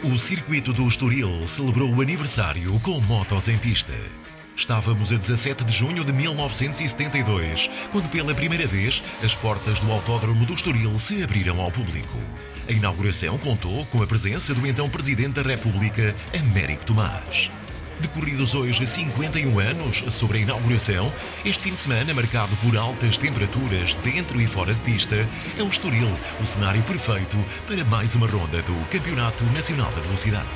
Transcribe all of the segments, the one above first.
O circuito do Estoril celebrou o aniversário com motos em pista. Estávamos a 17 de junho de 1972, quando pela primeira vez as portas do Autódromo do Estoril se abriram ao público. A inauguração contou com a presença do então Presidente da República, Américo Tomás. Decorridos hoje 51 anos sobre a inauguração, este fim de semana marcado por altas temperaturas dentro e fora de pista, é o Estoril o cenário perfeito para mais uma ronda do Campeonato Nacional da Velocidade.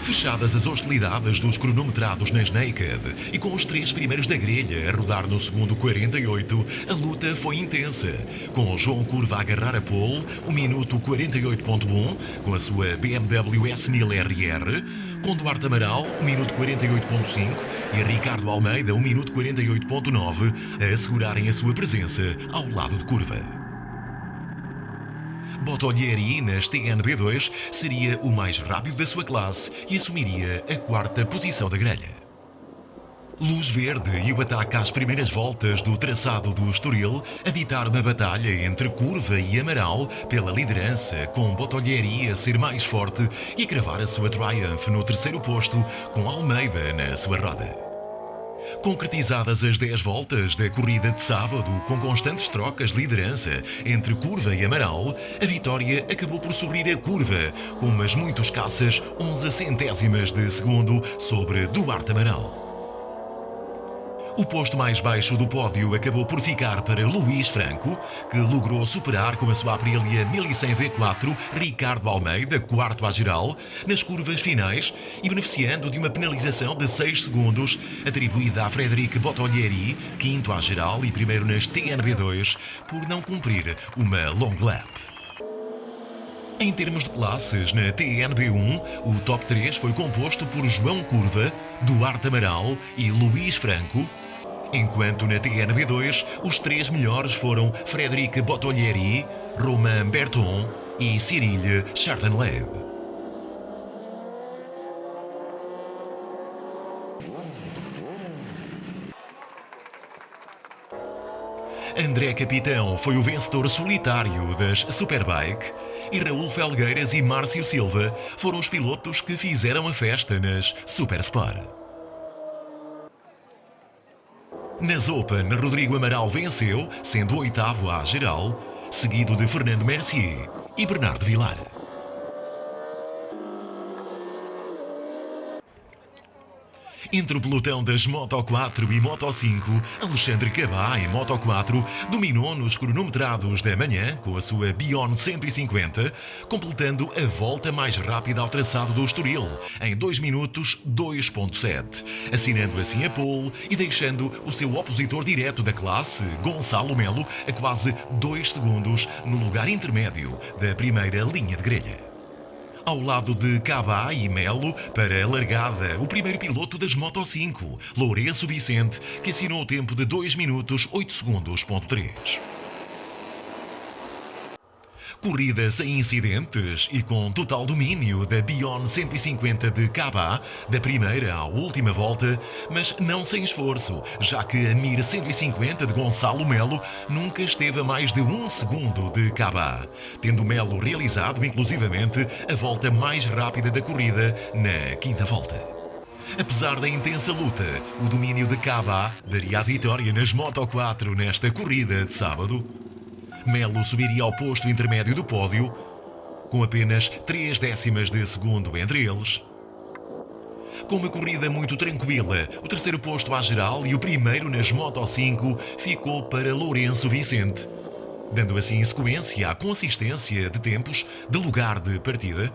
Fechadas as hostilidades dos cronometrados nas Naked e com os três primeiros da grelha a rodar no segundo 48, a luta foi intensa, com João Curva a agarrar a pole, o minuto 48.1, com a sua BMW S1000 RR, com Duarte Amaral, o minuto 48.5 e a Ricardo Almeida, o minuto 48.9, a assegurarem a sua presença ao lado de Curva. Bottolieri, nas TNB2, seria o mais rápido da sua classe e assumiria a quarta posição da grelha. Luz verde e o ataque às primeiras voltas do traçado do Estoril a ditar uma batalha entre Curva e Amaral pela liderança, com Bottolieri a ser mais forte e a cravar a sua Triumph no terceiro posto, com Almeida na sua roda. Concretizadas as 10 voltas da corrida de sábado, com constantes trocas de liderança entre Curva e Amaral, a vitória acabou por sorrir a Curva, com umas muito escassas 11 centésimas de segundo sobre Duarte Amaral. O posto mais baixo do pódio acabou por ficar para Luís Franco, que logrou superar com a sua Aprilia 1100 V4 Ricardo Almeida, quarto à geral, nas curvas finais e beneficiando de uma penalização de 6 segundos atribuída a Frederic Bottolieri, quinto à geral e primeiro nas TNB2, por não cumprir uma long lap. Em termos de classes, na TNB1, o top 3 foi composto por João Curva, Duarte Amaral e Luís Franco, enquanto na TNB2 os três melhores foram Frederic Bottolieri, Romain Berton e Cyril Chartenleib. André Capitão foi o vencedor solitário das Superbike e Raul Felgueiras e Márcio Silva foram os pilotos que fizeram a festa nas Supersport. Nas Open, Rodrigo Amaral venceu, sendo o oitavo à geral, seguido de Fernando Mercier e Bernardo Vilar. Entre o pelotão das Moto 4 e Moto 5, Alexandre Cabá, em Moto 4, dominou nos cronometrados da manhã com a sua Bion 150, completando a volta mais rápida ao traçado do Estoril, em 2 minutos 2.7, assinando assim a pole e deixando o seu opositor direto da classe, Gonçalo Melo, a quase 2 segundos no lugar intermédio da primeira linha de grelha. Ao lado de Cabá e Melo, para a largada, o primeiro piloto das Moto 5, Lourenço Vicente, que assinou o tempo de 2 minutos 8 segundos.3. Corrida sem incidentes e com total domínio da Bion 150 de Cabá, da primeira à última volta, mas não sem esforço, já que a Mir 150 de Gonçalo Melo nunca esteve a mais de 1 segundo de Cabá, tendo Melo realizado inclusivamente a volta mais rápida da corrida na quinta volta. Apesar da intensa luta, o domínio de Cabá daria a vitória nas Moto 4 nesta corrida de sábado. Melo subiria ao posto intermédio do pódio, com apenas 3 décimas de segundo entre eles. Com uma corrida muito tranquila, o terceiro posto à geral e o primeiro nas Moto 5 ficou para Lourenço Vicente, dando assim sequência à consistência de tempos de lugar de partida.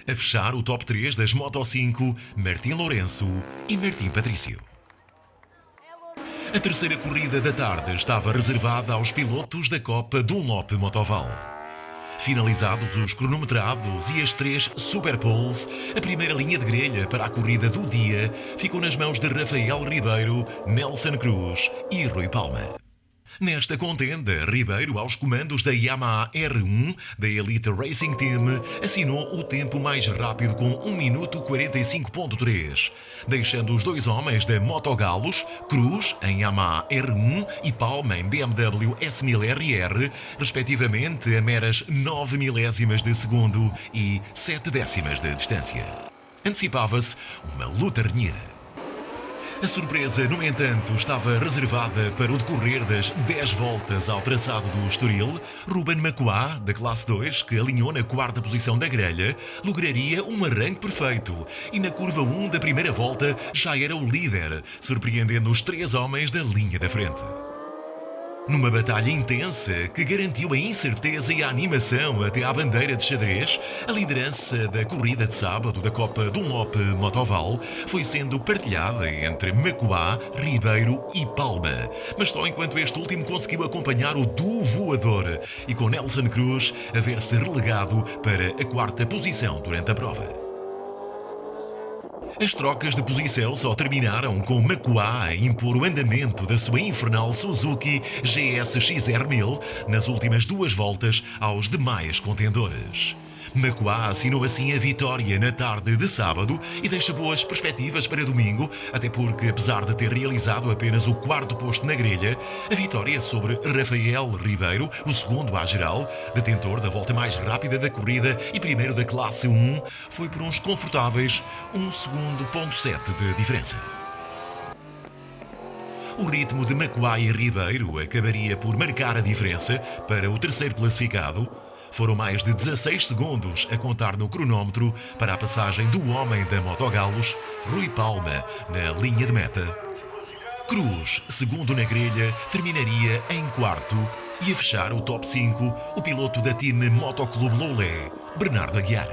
A fechar o top 3 das Moto 5, Martim Lourenço e Martim Patrício. A terceira corrida da tarde estava reservada aos pilotos da Copa Dunlop Motoval. Finalizados os cronometrados e as 3 Superpoles, a primeira linha de grelha para a corrida do dia ficou nas mãos de Rafael Ribeiro, Nelson Cruz e Rui Palma. Nesta contenda, Ribeiro, aos comandos da Yamaha R1 da Elite Racing Team, assinou o tempo mais rápido com 1 minuto 45.3, deixando os dois homens da Motogalos, Cruz em Yamaha R1 e Palma em BMW S1000RR, respectivamente a meras 9 milésimas de segundo e 7 décimas de distância. Antecipava-se uma luta renhida. A surpresa, no entanto, estava reservada para o decorrer das 10 voltas ao traçado do Estoril. Ruben Macuá, da classe 2, que alinhou na quarta posição da grelha, lograria um arranque perfeito e na curva 1 da primeira volta já era o líder, surpreendendo os 3 homens da linha da frente. Numa batalha intensa que garantiu a incerteza e a animação até à bandeira de xadrez, a liderança da corrida de sábado da Copa Dunlop Motoval foi sendo partilhada entre Macuá, Ribeiro e Palma, mas só enquanto este último conseguiu acompanhar o duo voador e com Nelson Cruz a ver-se relegado para a quarta posição durante a prova. As trocas de posição só terminaram com Macuá a impor o andamento da sua infernal Suzuki GSX-R1000 nas últimas 2 voltas aos demais contendores. Macuá assinou assim a vitória na tarde de sábado e deixa boas perspectivas para domingo, até porque, apesar de ter realizado apenas o 4º posto na grelha, a vitória sobre Rafael Ribeiro, o segundo à geral, detentor da volta mais rápida da corrida e primeiro da classe 1, foi por uns confortáveis 1 segundo ponto 7 de diferença. O ritmo de Macuá e Ribeiro acabaria por marcar a diferença para o terceiro classificado. Foram mais de 16 segundos a contar no cronómetro para a passagem do homem da Motogalos, Rui Palma, na linha de meta. Cruz, segundo na grelha, terminaria em quarto e a fechar o top 5, o piloto da Team Motoclube Loulé, Bernardo Aguiar.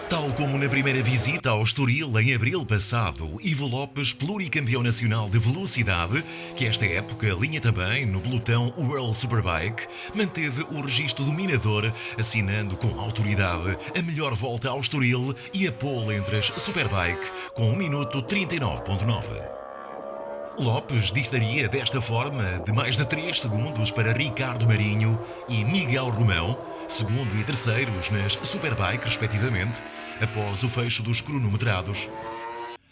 Tal como na primeira visita ao Estoril em abril passado, Ivo Lopes, pluricampeão nacional de velocidade, que esta época alinha também no pelotão World Superbike, manteve o registro dominador, assinando com autoridade a melhor volta ao Estoril e a pole entre as Superbike, com 1 minuto 39.9. Lopes distaria desta forma de mais de 3 segundos para Ricardo Marinho e Miguel Romão, segundo e terceiros nas Superbike, respectivamente, após o fecho dos cronometrados.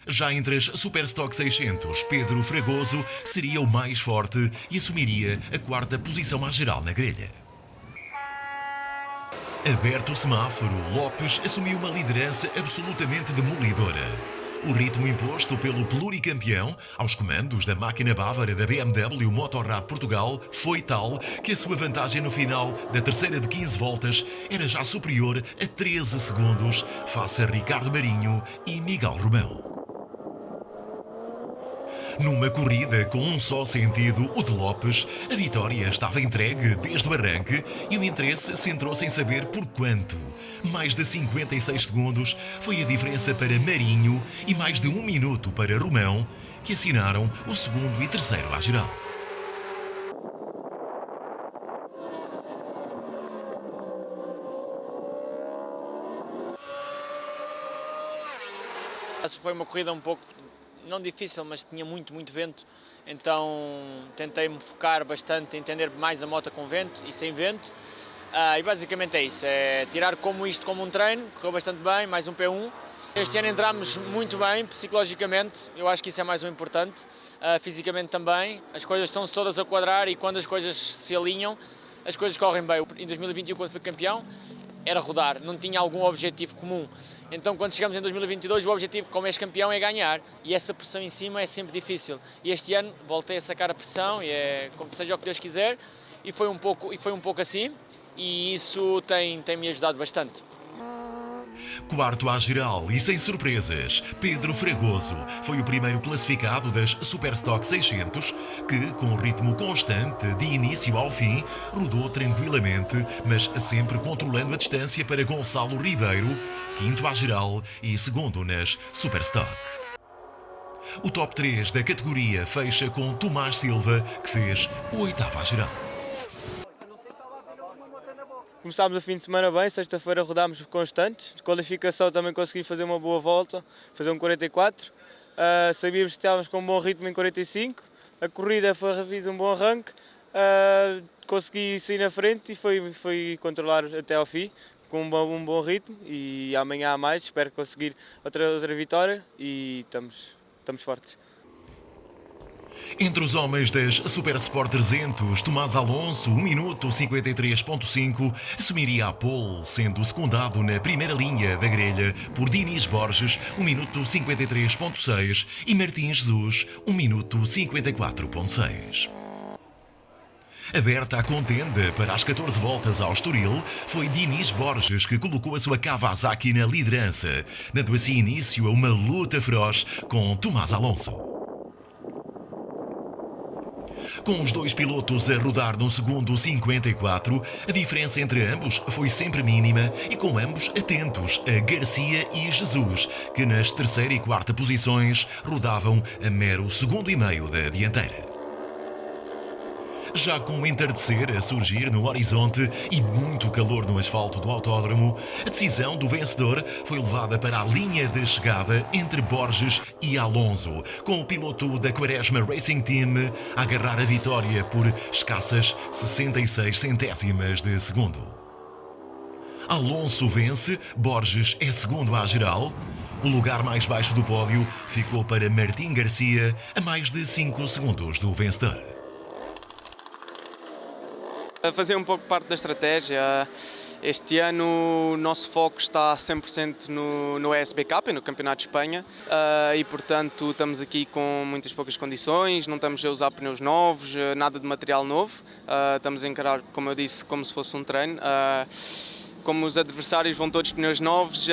Já entre as Superstock 600, Pedro Fragoso seria o mais forte e assumiria a 4ª posição à geral na grelha. Aberto o semáforo, Lopes assumiu uma liderança absolutamente demolidora. O ritmo imposto pelo pluricampeão aos comandos da máquina bávara da BMW Motorrad Portugal foi tal que a sua vantagem no final da terceira de 15 voltas era já superior a 13 segundos face a Ricardo Marinho e Miguel Romão. Numa corrida com um só sentido, o de Lopes, a vitória estava entregue desde o arranque e o interesse centrou-se em saber por quanto. Mais de 56 segundos foi a diferença para Marinho e mais de 1 minuto para Romão, que assinaram o segundo e terceiro à geral. Foi uma corrida um pouco, não difícil, mas tinha muito vento, então tentei-me focar bastante, entender mais a moto com vento e sem vento, e basicamente é isso, é tirar isto como um treino, correu bastante bem, mais um P1. Este ano entramos muito bem, psicologicamente, eu acho que isso é mais o importante, fisicamente também, as coisas estão-se todas a quadrar e quando as coisas se alinham, as coisas correm bem. Em 2021, quando fui campeão, era rodar, não tinha algum objetivo comum. Então, quando chegamos em 2022, o objetivo, como és campeão, é ganhar. E essa pressão em cima é sempre difícil. E este ano voltei a sacar a pressão, e é como seja o que Deus quiser, e foi um pouco assim, e isso tem-me ajudado bastante. Quarto à geral e sem surpresas, Pedro Fragoso foi o primeiro classificado das Superstock 600 que, com ritmo constante de início ao fim, rodou tranquilamente, mas sempre controlando a distância para Gonçalo Ribeiro, quinto à geral e segundo nas Superstock. O top 3 da categoria fecha com Tomás Silva, que fez o 8º à geral. começámos o fim de semana bem, sexta-feira rodámos constantes, de qualificação também consegui fazer uma boa volta, fazer um 44, sabíamos que estávamos com um bom ritmo em 45, a corrida fiz um bom arranque, consegui sair na frente e foi controlar até ao fim, com um bom ritmo, e amanhã há mais, espero conseguir outra vitória e estamos fortes. Entre os homens das Super Sport 300, Tomás Alonso, 1 minuto 53.5, assumiria a pole, sendo secundado na primeira linha da grelha por Dinis Borges, 1 minuto 53.6 e Martim Jesus, 1 minuto 54.6. Aberta a contenda para as 14 voltas ao Estoril, foi Dinis Borges que colocou a sua Kawasaki na liderança, dando assim início a uma luta feroz com Tomás Alonso. Com os dois pilotos a rodar no segundo 54, a diferença entre ambos foi sempre mínima e com ambos atentos a Garcia e Jesus, que nas terceira e quarta posições rodavam a mero segundo e meio da dianteira. Já com o entardecer a surgir no horizonte e muito calor no asfalto do autódromo, a decisão do vencedor foi levada para a linha de chegada entre Borges e Alonso, com o piloto da Quaresma Racing Team a agarrar a vitória por escassas 66 centésimas de segundo. Alonso vence, Borges é segundo à geral. O lugar mais baixo do pódio ficou para Martim Garcia, a mais de 5 segundos do vencedor. A fazer um pouco parte da estratégia. Este ano o nosso foco está 100% no ESB Cup, no Campeonato de Espanha, e portanto estamos aqui com muitas poucas condições, não estamos a usar pneus novos, nada de material novo, estamos a encarar, como eu disse, como se fosse um treino. Como os adversários vão todos pneus novos,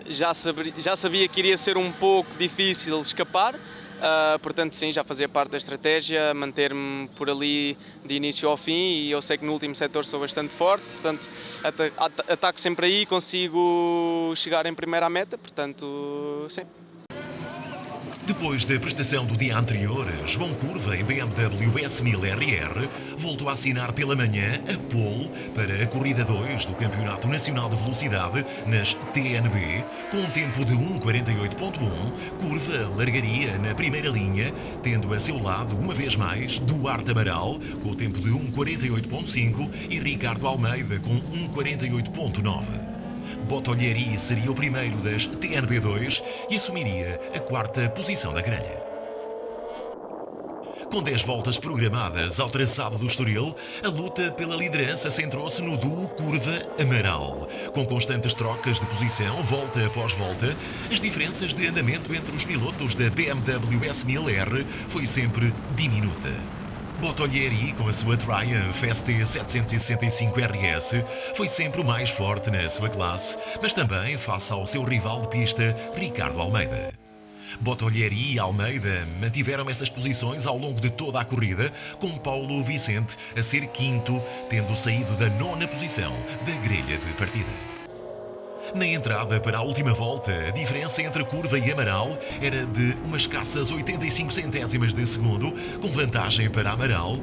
já sabia que iria ser um pouco difícil escapar. Portanto, sim, já fazia parte da estratégia, manter-me por ali de início ao fim, e eu sei que no último setor sou bastante forte, portanto, ataco sempre aí, consigo chegar em primeira à meta, portanto, sim. Depois da prestação do dia anterior, João Curva, em BMW S1000RR, voltou a assinar pela manhã a pole para a corrida 2 do Campeonato Nacional de Velocidade nas TNB, com um tempo de 1:48.1. Curva largaria na primeira linha, tendo a seu lado, uma vez mais, Duarte Amaral, com o tempo de 1:48.5 e Ricardo Almeida com 1:48.9. Botolleri seria o primeiro das TNB2 e assumiria a quarta posição da grelha. Com 10 voltas programadas ao traçado do Estoril, a luta pela liderança centrou-se no duo Curva-Amaral. Com constantes trocas de posição, volta após volta, as diferenças de andamento entre os pilotos da BMW S1000R foi sempre diminuta. Botolleri, com a sua Triumph ST 765 RS, foi sempre o mais forte na sua classe, mas também face ao seu rival de pista, Ricardo Almeida. Botolleri e Almeida mantiveram essas posições ao longo de toda a corrida, com Paulo Vicente a ser quinto, tendo saído da 9ª posição da grelha de partida. Na entrada para a última volta, a diferença entre Curva e Amaral era de umas escassas 85 centésimas de segundo, com vantagem para Amaral.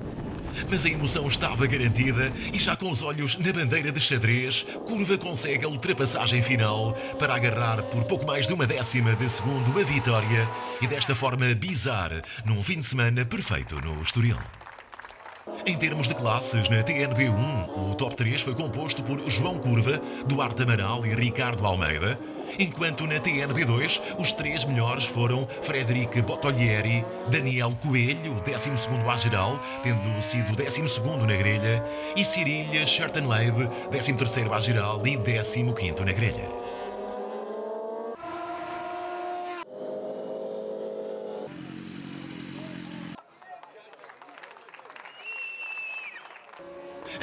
Mas a emoção estava garantida e, já com os olhos na bandeira de xadrez, Curva consegue a ultrapassagem final para agarrar por pouco mais de 1/10 de segundo a vitória e desta forma bizarra num fim de semana perfeito no Estoril. Em termos de classes, na TNB1, o top 3 foi composto por João Curva, Duarte Amaral e Ricardo Almeida, enquanto na TNB2 os 3 melhores foram Frederic Botolleri, Daniel Coelho, 12º à geral, tendo sido 12º na grelha, e Cyril Schertenleib, 13º à geral e 15º na grelha.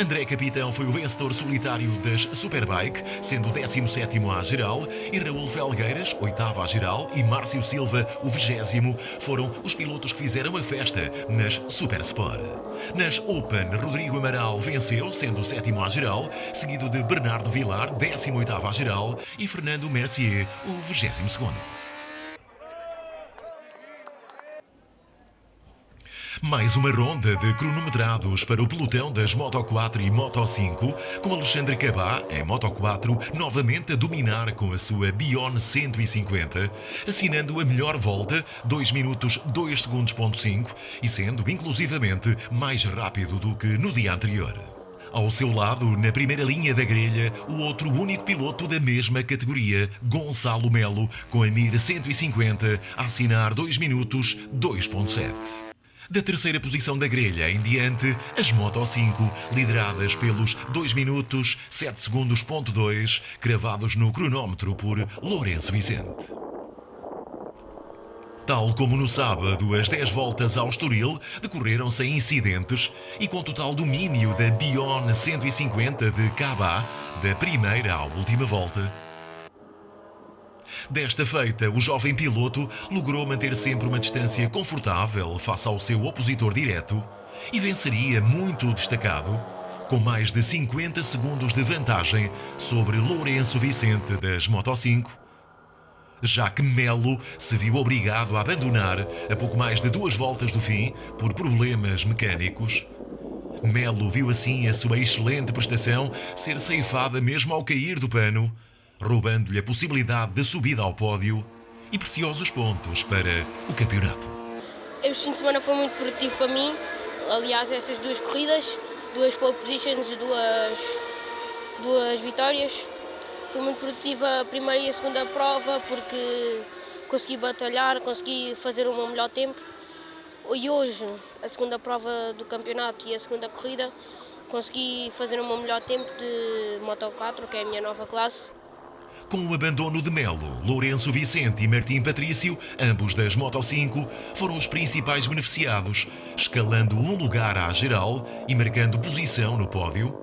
André Capitão foi o vencedor solitário das Superbike, sendo 17º à geral, e Raul Felgueiras, 8º à geral, e Márcio Silva, o 20º, foram os pilotos que fizeram a festa nas Super Sport. Nas Open, Rodrigo Amaral venceu, sendo o 7º à geral, seguido de Bernardo Vilar, 18º à geral, e Fernando Mercier, o 22º. Mais uma ronda de cronometrados para o pelotão das Moto 4 e Moto 5, com Alexandre Cabá, em Moto 4, novamente a dominar com a sua Bion 150, assinando a melhor volta, 2 minutos 2 segundos.5, e sendo inclusivamente mais rápido do que no dia anterior. Ao seu lado, na primeira linha da grelha, o outro único piloto da mesma categoria, Gonçalo Melo, com a Mir 150, a assinar 2 minutos 2.7. Da terceira posição da grelha em diante, as Moto 5, lideradas pelos 2 minutos 7 segundos.2, cravados no cronómetro por Lourenço Vicente. Tal como no sábado, as 10 voltas ao Estoril decorreram sem incidentes e com total domínio da Bion 150 de Cabá, da primeira à última volta. Desta feita, o jovem piloto logrou manter sempre uma distância confortável face ao seu opositor direto e venceria muito destacado, com mais de 50 segundos de vantagem sobre Lourenço Vicente das Moto 5, já que Melo se viu obrigado a abandonar a pouco mais de 2 voltas do fim por problemas mecânicos. Melo viu assim a sua excelente prestação ser ceifada mesmo ao cair do pano, roubando-lhe a possibilidade de subida ao pódio e preciosos pontos para o campeonato. Este fim de semana foi muito produtivo para mim. Aliás, estas 2 corridas, 2 pole positions, 2 vitórias. Foi muito produtiva a primeira e a segunda prova porque consegui batalhar, consegui fazer o meu melhor tempo. E hoje, a segunda prova do campeonato e a segunda corrida, consegui fazer o meu melhor tempo de Moto 4, que é a minha nova classe. Com o abandono de Melo, Lourenço Vicente e Martim Patrício, ambos das Moto 5, foram os principais beneficiados, escalando um lugar à geral e marcando posição no pódio.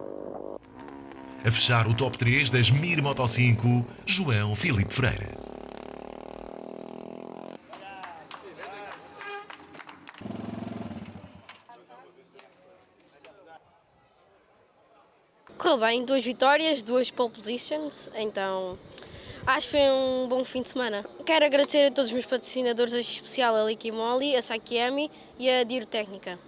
A fechar o top 3 das Mir Moto 5, João Filipe Freire. Correu bem, 2 vitórias, 2 pole positions, então acho que foi um bom fim de semana. Quero agradecer a todos os meus patrocinadores, em especial a Liquimoli, a Sakiemi e a Diro Técnica.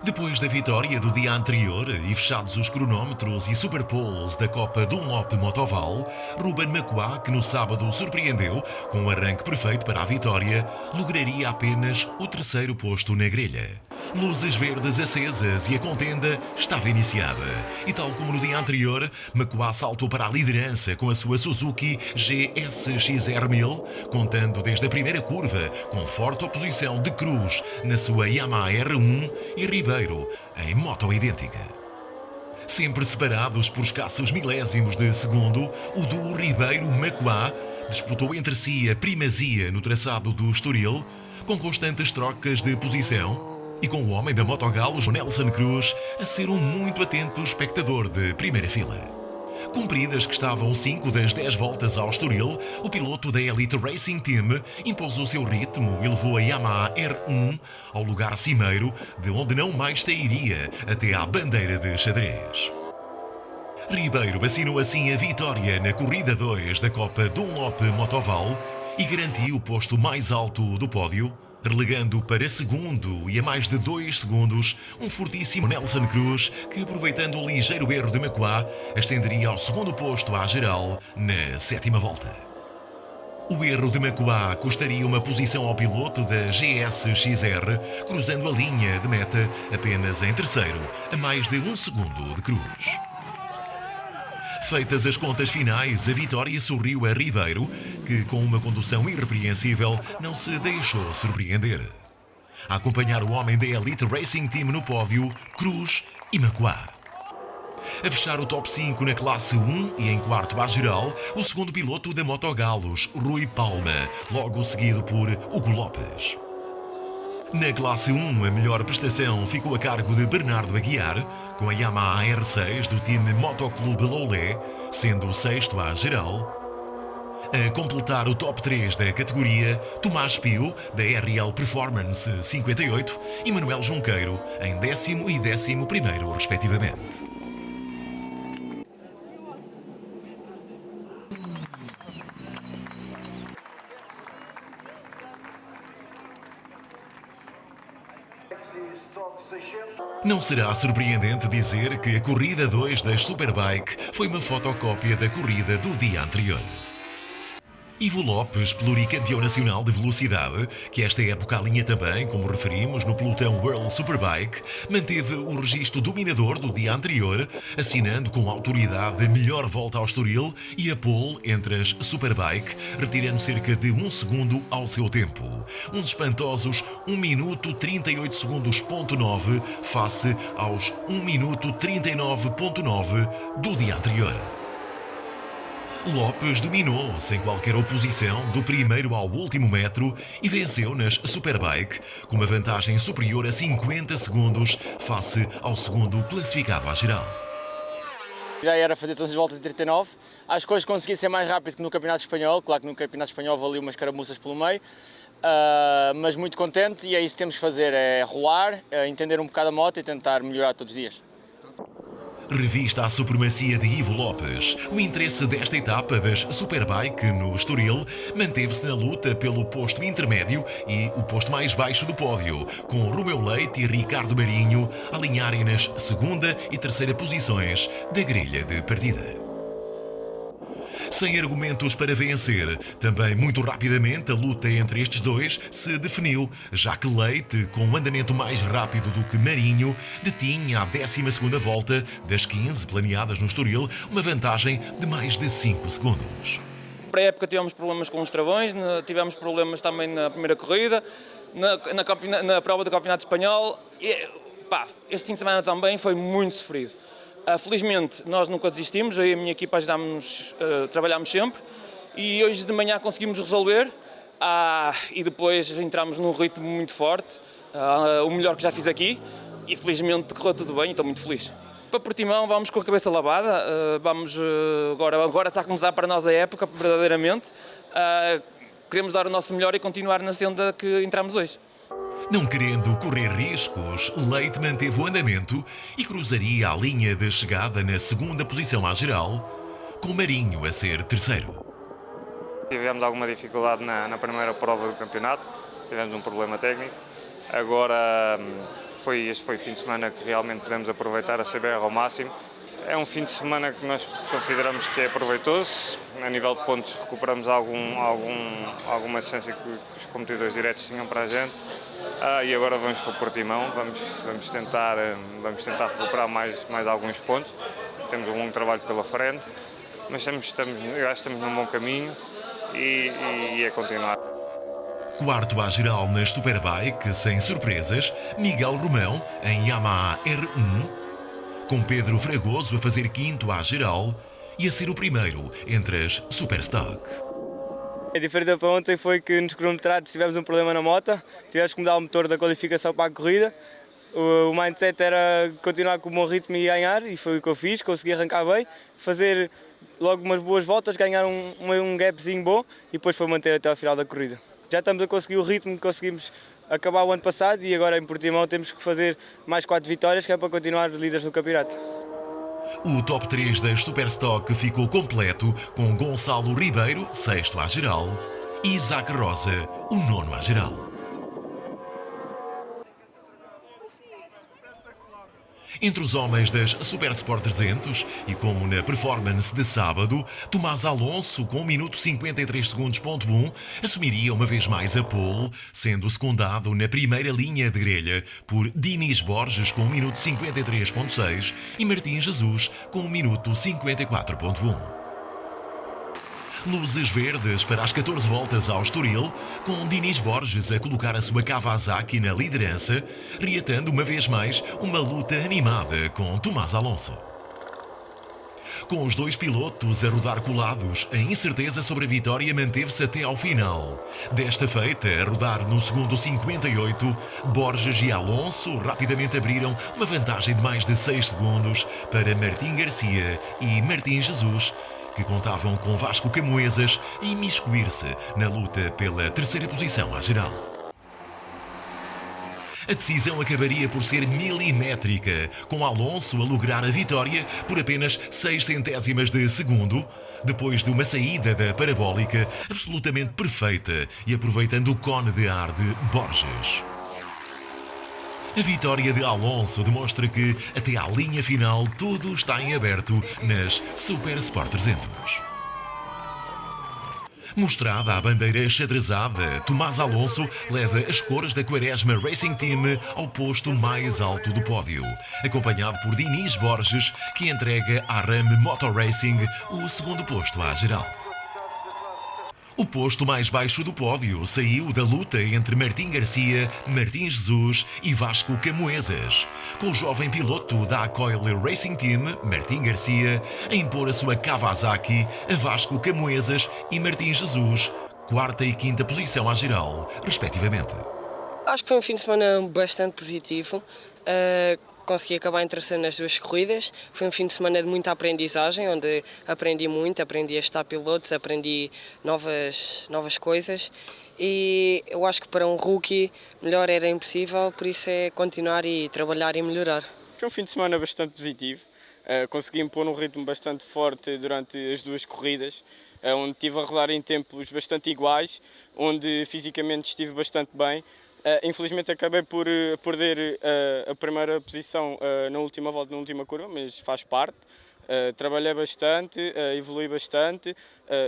Depois da vitória do dia anterior e fechados os cronómetros e superpoles da Copa Dunlop Motoval, Ruben Macuá, que no sábado surpreendeu com um arranque perfeito para a vitória, lograria apenas o 3º posto na grelha. Luzes verdes acesas e a contenda estava iniciada. E tal como no dia anterior, Macuá saltou para a liderança com a sua Suzuki GSX-R1000, contando desde a primeira curva com forte oposição de Cruz na sua Yamaha R1 e Ribeiro em moto idêntica. Sempre separados por escassos milésimos de segundo, o duo Ribeiro-Macuá disputou entre si a primazia no traçado do Estoril, com constantes trocas de posição, e com o homem da Motogalos, Nelson Cruz, a ser um muito atento espectador de primeira fila. Cumpridas que estavam 5 das 10 voltas ao Estoril, o piloto da Elite Racing Team impôs o seu ritmo e levou a Yamaha R1 ao lugar cimeiro, de onde não mais sairia até à bandeira de xadrez. Ribeiro assinou assim a vitória na corrida 2 da Copa Dunlop Motoval e garantiu o posto mais alto do pódio, relegando para segundo e a mais de 2 segundos um fortíssimo Nelson Cruz que, aproveitando o ligeiro erro de Macuá, ascenderia ao 2º posto à geral na 7ª volta. O erro de Macuá custaria uma posição ao piloto da GSX-R, cruzando a linha de meta apenas em 3º, a mais de 1 segundo de Cruz. Feitas as contas finais, a vitória sorriu a Ribeiro, que com uma condução irrepreensível não se deixou surpreender. A acompanhar o homem da Elite Racing Team no pódio, Cruz e Macuá. A fechar o top 5 na classe 1 e em quarto à geral, o segundo piloto da Motogalos, Rui Palma, logo seguido por Hugo Lopes. Na classe 1, a melhor prestação ficou a cargo de Bernardo Aguiar, com a Yamaha R6 do time Motoclube Loulé, sendo o 6º à geral. A completar o top 3 da categoria, Tomás Pio, da RL Performance 58, e Manuel Junqueiro, em 10º e 11º, respectivamente. Não será surpreendente dizer que a corrida 2 das Superbike foi uma fotocópia da corrida do dia anterior. Ivo Lopes, pluricampeão nacional de velocidade, que esta época alinha também, como referimos, no pelotão World Superbike, manteve o registro dominador do dia anterior, assinando com autoridade a melhor volta ao Estoril e a pole entre as Superbike, retirando cerca de 1 segundo ao seu tempo. Uns espantosos 1 minuto 38 segundos.9 face aos 1 minuto 39.9 do dia anterior. Lopes dominou, sem qualquer oposição, do primeiro ao último metro e venceu nas Superbike, com uma vantagem superior a 50 segundos face ao segundo classificado à geral. A ideia era fazer todas as voltas em 39. Acho que hoje consegui ser mais rápido que no Campeonato Espanhol. Claro que no Campeonato Espanhol valia umas caramuças pelo meio, mas muito contente e é isso que temos que fazer, é rolar, entender um bocado a moto e tentar melhorar todos os dias. Revista a supremacia de Ivo Lopes, o interesse desta etapa das Superbike no Estoril manteve-se na luta pelo posto intermédio e o posto mais baixo do pódio, com Romeu Leite e Ricardo Marinho alinharem nas segunda e terceira posições da grelha de partida. Sem argumentos para vencer, também muito rapidamente a luta entre estes dois se definiu, já que Leite, com um andamento mais rápido do que Marinho, detinha à 12ª volta das 15 planeadas no Estoril uma vantagem de mais de 5 segundos. Para a época tivemos problemas com os travões, tivemos problemas também na primeira corrida, na prova do Campeonato Espanhol e, este fim de semana também foi muito sofrido. Felizmente nós nunca desistimos, eu e a minha equipa trabalhámos sempre e hoje de manhã conseguimos resolver e depois entramos num ritmo muito forte, o melhor que já fiz aqui e felizmente correu tudo bem e estou muito feliz. Para Portimão vamos com a cabeça lavada, agora está a começar para nós a época verdadeiramente, queremos dar o nosso melhor e continuar na senda que entramos hoje. Não querendo correr riscos, Leite manteve o andamento e cruzaria a linha de chegada na segunda posição à geral, com Marinho a ser terceiro. Tivemos alguma dificuldade na primeira prova do campeonato, tivemos um problema técnico. Agora este foi o fim de semana que realmente podemos aproveitar a CBR ao máximo. É um fim de semana que nós consideramos que é proveitoso. A nível de pontos recuperamos alguma distância que os competidores diretos tinham para a gente. E agora vamos para o Portimão, vamos tentar recuperar mais alguns pontos. Temos um longo trabalho pela frente, mas eu acho que estamos num bom caminho e é continuar. Quarto à geral nas Superbike, sem surpresas, Miguel Romão em Yamaha R1, com Pedro Fragoso a fazer quinto à geral e a ser o primeiro entre as Superstock. A diferença para ontem foi que nos cronometrados tivemos um problema na moto, tivemos que mudar o motor da qualificação para a corrida. O mindset era continuar com o bom ritmo e ganhar, e foi o que eu fiz, consegui arrancar bem, fazer logo umas boas voltas, ganhar um gapzinho bom e depois foi manter até ao final da corrida. Já estamos a conseguir o ritmo que conseguimos acabar o ano passado e agora em Portimão temos que fazer mais 4 vitórias, que é para continuar líderes no campeonato. O top 3 das Superstock ficou completo com Gonçalo Ribeiro, sexto à geral, e Isaac Rosa, o nono à geral. Entre os homens das Supersport 300, e como na performance de sábado, Tomás Alonso, com 1 minuto 53 segundos.1, assumiria uma vez mais a pole, sendo secundado na primeira linha de grelha por Dinis Borges, com 1 minuto 53.6, e Martins Jesus, com 1 minuto 54.1. Luzes verdes para as 14 voltas ao Estoril, com Dinis Borges a colocar a sua Kawasaki na liderança, reatando uma vez mais uma luta animada com Tomás Alonso. Com os dois pilotos a rodar colados, a incerteza sobre a vitória manteve-se até ao final. Desta feita, a rodar no segundo 58, Borges e Alonso rapidamente abriram uma vantagem de mais de 6 segundos para Martim Garcia e Martim Jesus, que contavam com Vasco Camoesas a imiscuir-se na luta pela terceira posição à geral. A decisão acabaria por ser milimétrica, com Alonso a lograr a vitória por apenas 6 centésimas de segundo, depois de uma saída da parabólica absolutamente perfeita e aproveitando o cone de ar de Borges. A vitória de Alonso demonstra que, até à linha final, tudo está em aberto nas Super Sport 300. Mostrada a bandeira xadrezada, Tomás Alonso leva as cores da Quaresma Racing Team ao posto mais alto do pódio, acompanhado por Diniz Borges, que entrega à RAM Motor Racing o segundo posto à geral. O posto mais baixo do pódio saiu da luta entre Martim Garcia, Martim Jesus e Vasco Camoesas, com o jovem piloto da Acoil Racing Team, Martim Garcia, a impor a sua Kawasaki a Vasco Camoesas e Martim Jesus, quarta e quinta posição à geral, respectivamente. Acho que foi um fim de semana bastante positivo. Consegui acabar em terceiro nas duas corridas. Foi um fim de semana de muita aprendizagem, onde aprendi muito, aprendi a estar pilotos, aprendi novas coisas e eu acho que para um rookie melhor era impossível, por isso é continuar e trabalhar e melhorar. Foi um fim de semana bastante positivo. Consegui impor um ritmo bastante forte durante as duas corridas, onde estive a rodar em tempos bastante iguais, onde fisicamente estive bastante bem. Infelizmente acabei por perder a primeira posição na última volta, na última curva, mas faz parte. Trabalhei bastante, evolui bastante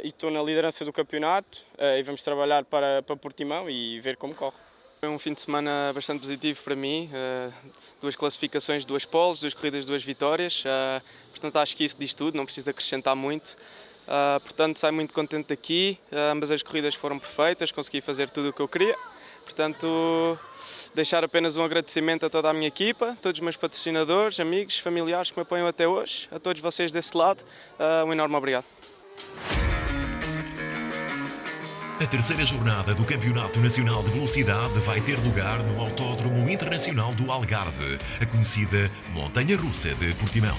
e estou na liderança do campeonato e vamos trabalhar para Portimão e ver como corre. Foi um fim de semana bastante positivo para mim, duas classificações, duas poles, duas corridas, duas vitórias, portanto acho que isso diz tudo, não preciso acrescentar muito. Portanto saio muito contente daqui, ambas as corridas foram perfeitas, consegui fazer tudo o que eu queria. Portanto, deixar apenas um agradecimento a toda a minha equipa, todos os meus patrocinadores, amigos, familiares que me apoiam até hoje, a todos vocês desse lado, um enorme obrigado. A terceira jornada do Campeonato Nacional de Velocidade vai ter lugar no Autódromo Internacional do Algarve, a conhecida Montanha Russa de Portimão.